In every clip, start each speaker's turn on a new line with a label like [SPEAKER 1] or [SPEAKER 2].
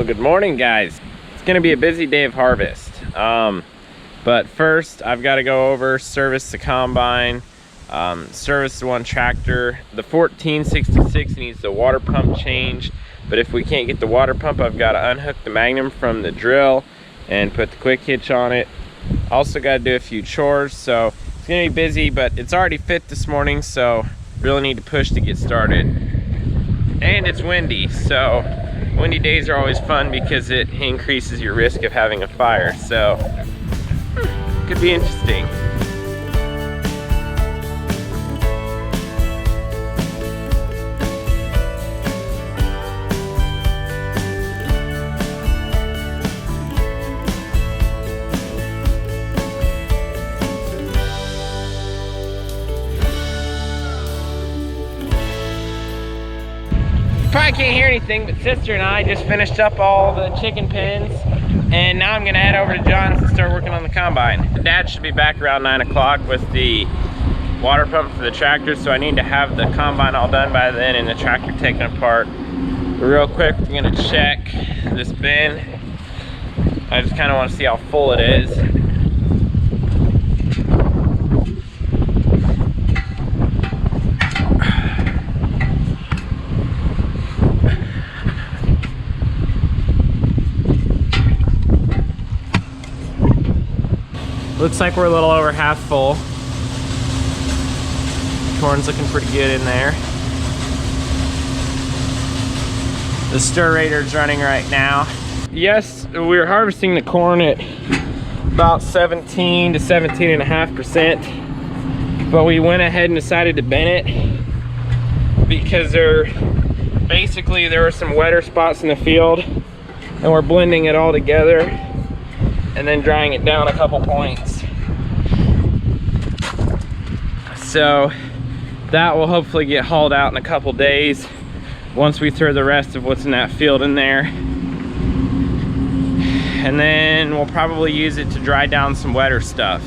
[SPEAKER 1] Well, good morning, guys. It's gonna be a busy day of harvest. But first I've got to go over, service the combine, service the one tractor. The 1466 needs the water pump changed, but if we can't get the water pump, I've got to unhook the Magnum from the drill and put the quick hitch on it. Also got to do a few chores, so it's gonna be busy, but it's already fit this morning, so really need to push to get started. And it's windy, so windy days are always fun because it increases your risk of having a fire, so could be interesting. Probably can't hear anything, but sister and I just finished up all the chicken pens, and now I'm gonna head over to John's and start working on the combine. Dad should be back around 9 o'clock with the water pump for the tractor, so I need to have the combine all done by then and the tractor taken apart. But real quick, we're gonna check this bin. I just kind of want to see how full it is. Looks like we're a little over half full. Corn's looking pretty good in there. The stirrator's running right now. Yes, we're harvesting the corn at about 17 to 17.5%, but we went ahead and decided to bin it because there were some wetter spots in the field, and we're blending it all together and then drying it down a couple points. So that will hopefully get hauled out in a couple days once we throw the rest of what's in that field in there. And then we'll probably use it to dry down some wetter stuff.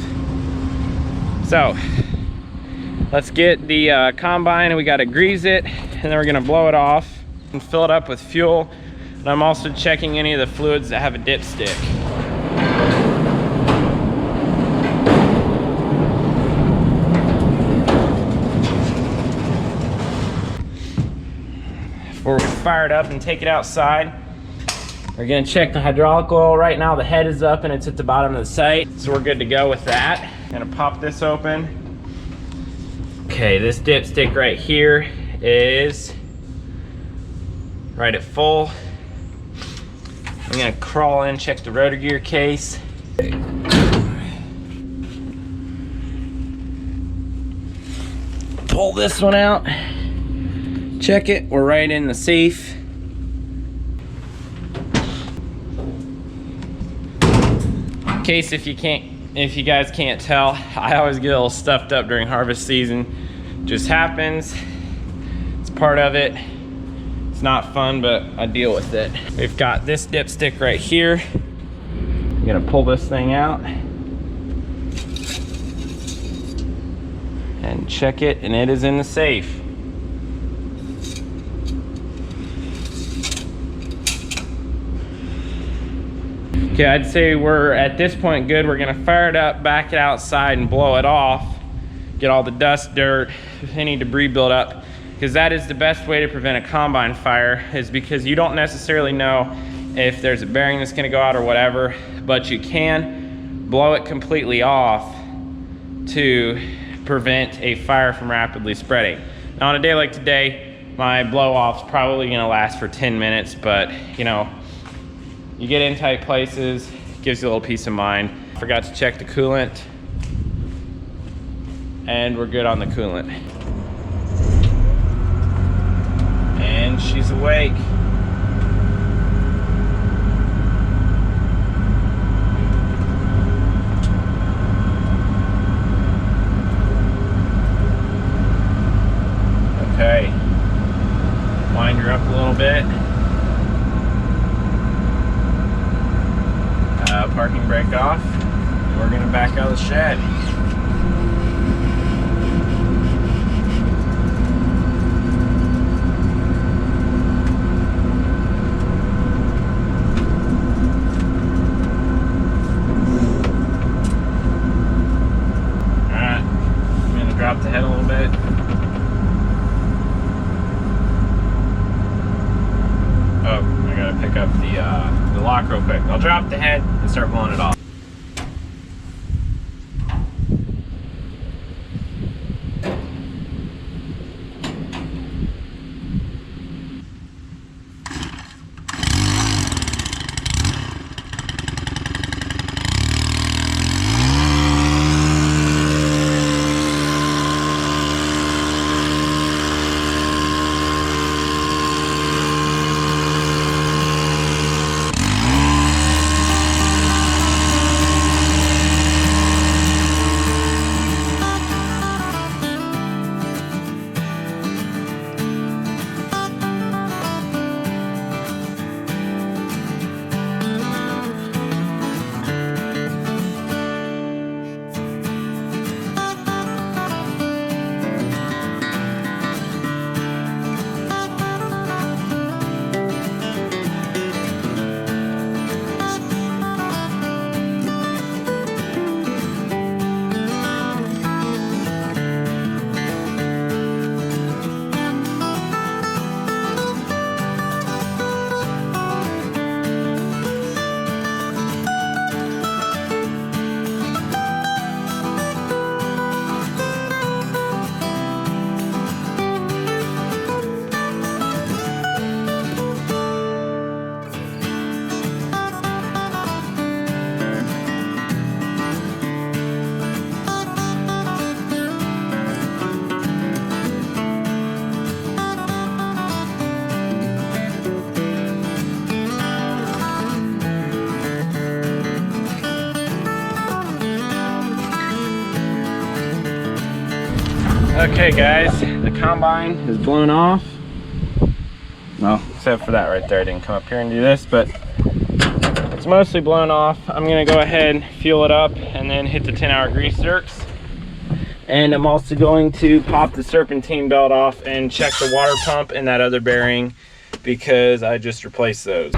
[SPEAKER 1] So let's get the combine, and we got to grease it, and then we're gonna blow it off and fill it up with fuel. And I'm also checking any of the fluids that have a dipstick. Before we fire it up and take it outside, we're gonna check the hydraulic oil. Right now the head is up and it's at the bottom of the sight, so we're good to go with that. Gonna pop this open. Okay, this dipstick right here is right at full. I'm gonna crawl in, check the rotor gear case. Pull this one out. Check it, we're right in the safe. In case if you guys can't tell, I always get a little stuffed up during harvest season. Just happens, it's part of it. It's not fun, but I deal with it. We've got this dipstick right here. I'm gonna pull this thing out and check it, and it is in the safe. Okay, I'd say we're at this point good. We're gonna fire it up, back it outside, and blow it off. Get all the dust, dirt, any debris build up, because that is the best way to prevent a combine fire, is because you don't necessarily know if there's a bearing that's gonna go out or whatever, but you can blow it completely off to prevent a fire from rapidly spreading. Now on a day like today, my blow off's probably gonna last for 10 minutes, but you know, you get in tight places, gives you a little peace of mind. Forgot to check the coolant, and we're good on the coolant. And she's awake. Okay, wind her up a little bit. Parking brake off, and we're gonna back out of the shed. to pick up the lock real quick. I'll drop the head and start blowing it off. Okay guys, the combine is blown off. Well, except for that right there. I didn't come up here and do this, but it's mostly blown off. I'm gonna go ahead, fuel it up, and then hit the 10-hour grease zerks. And I'm also going to pop the serpentine belt off and check the water pump and that other bearing because I just replaced those.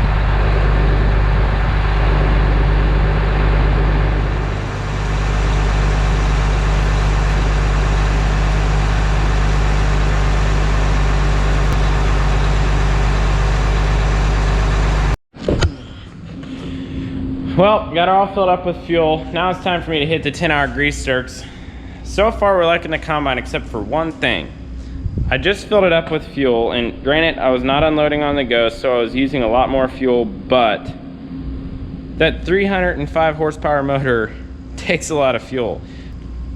[SPEAKER 1] Well, got it all filled up with fuel. Now it's time for me to hit the 10-hour grease zerks. So far we're liking the combine except for one thing. I just filled it up with fuel, and granted I was not unloading on the go, so I was using a lot more fuel, but that 305 horsepower motor takes a lot of fuel.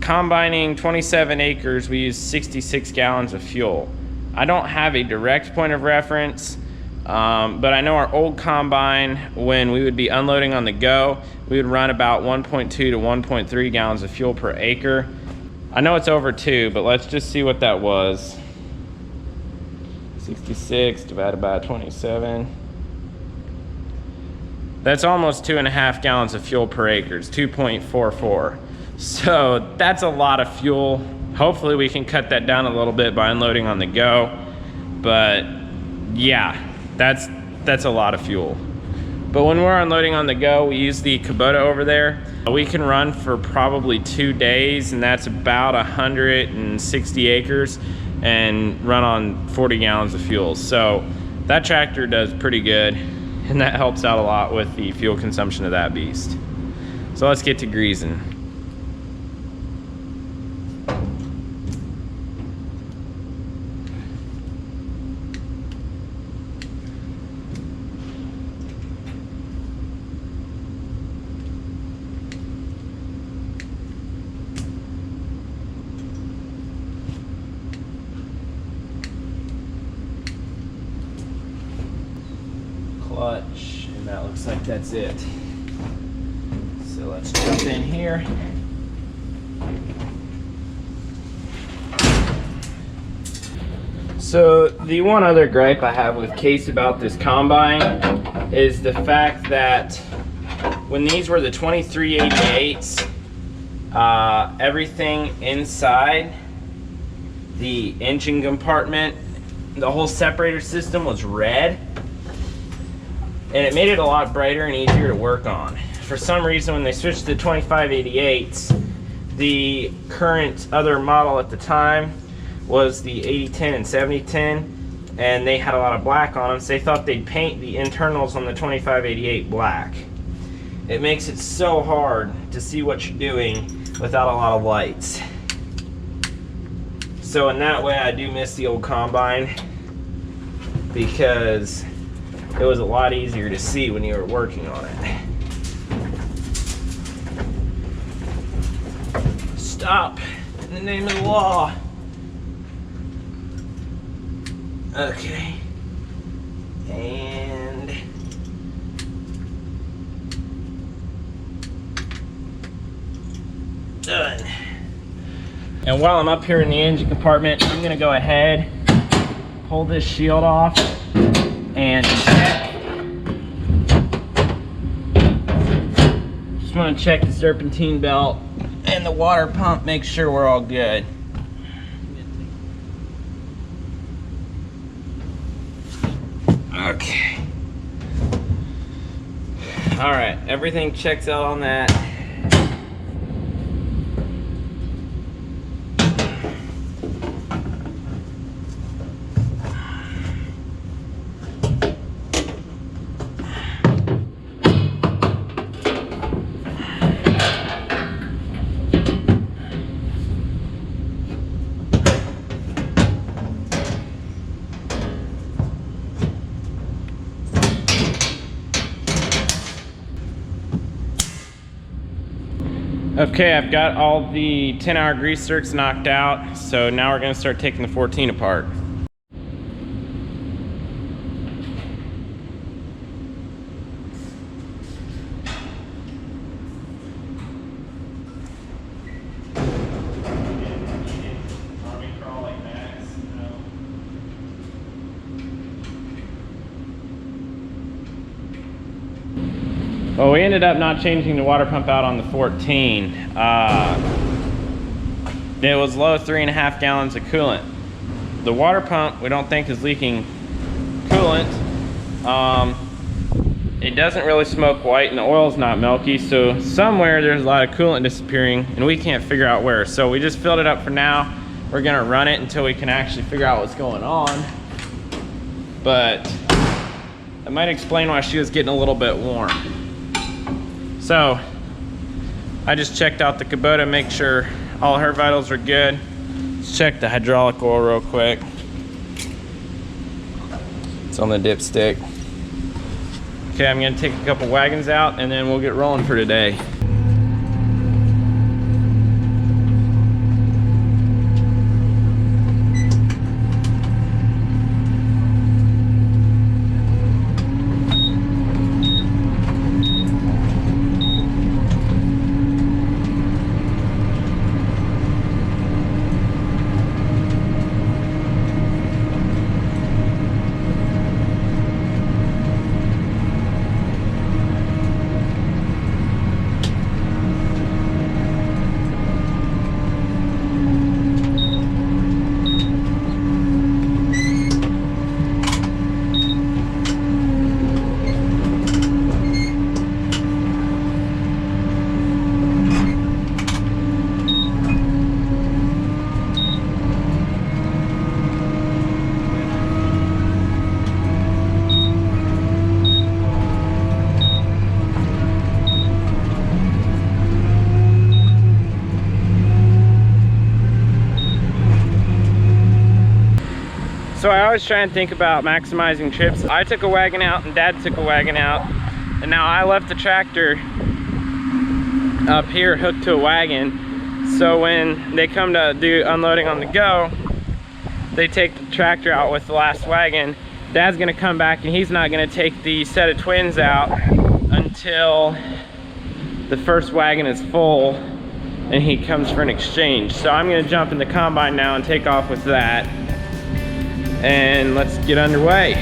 [SPEAKER 1] Combining 27 acres, we use 66 gallons of fuel. I don't have a direct point of reference, but I know our old combine, when we would be unloading on the go, we would run about 1.2 to 1.3 gallons of fuel per acre. I know it's over 2, but let's just see what that was. 66 divided by 27. That's almost 2.5 gallons of fuel per acre. It's 2.44. So that's a lot of fuel. Hopefully we can cut that down a little bit by unloading on the go. But yeah, that's a lot of fuel. But when we're unloading on the go, we use the Kubota over there. We can run for probably 2 days, and that's about 160 acres, and run on 40 gallons of fuel. So that tractor does pretty good, and that helps out a lot with the fuel consumption of that beast. So let's get to greasing. Clutch, and that looks like that's it. So let's jump in here. So the one other gripe I have with Case about this combine is the fact that when these were the 2388s, everything inside the engine compartment, the whole separator system was red. And it made it a lot brighter and easier to work on. For some reason, when they switched to 2588s, the current other model at the time was the 8010 and 7010, and they had a lot of black on them, so they thought they'd paint the internals on the 2588 black. It makes it so hard to see what you're doing without a lot of lights. So in that way, I do miss the old combine, because it was a lot easier to see when you were working on it. Stop, in the name of the law. Okay. And done. And while I'm up here in the engine compartment, I'm gonna go ahead, pull this shield off, and check. Just wanna check the serpentine belt and the water pump, make sure we're all good. Okay. All right, everything checks out on that. Okay, I've got all the 10-hour grease zerks knocked out, so now we're gonna start taking the 14 apart. Well, we ended up not changing the water pump out on the 14. It was low 3.5 gallons of coolant. The water pump we don't think is leaking coolant. It doesn't really smoke white and the oil's not milky, so somewhere there's a lot of coolant disappearing and we can't figure out where. So we just filled it up for now. We're gonna run it until we can actually figure out what's going on. But that might explain why she was getting a little bit warm. So I just checked out the Kubota, make sure all her vitals are good. Let's check the hydraulic oil real quick. It's on the dipstick. Okay, I'm gonna take a couple wagons out and then we'll get rolling for today. So I always try and think about maximizing trips. I took a wagon out and Dad took a wagon out, and now I left the tractor up here hooked to a wagon. So when they come to do unloading on the go, they take the tractor out with the last wagon. Dad's gonna come back and he's not gonna take the set of twins out until the first wagon is full and he comes for an exchange. So I'm gonna jump in the combine now and take off with that. And let's get underway.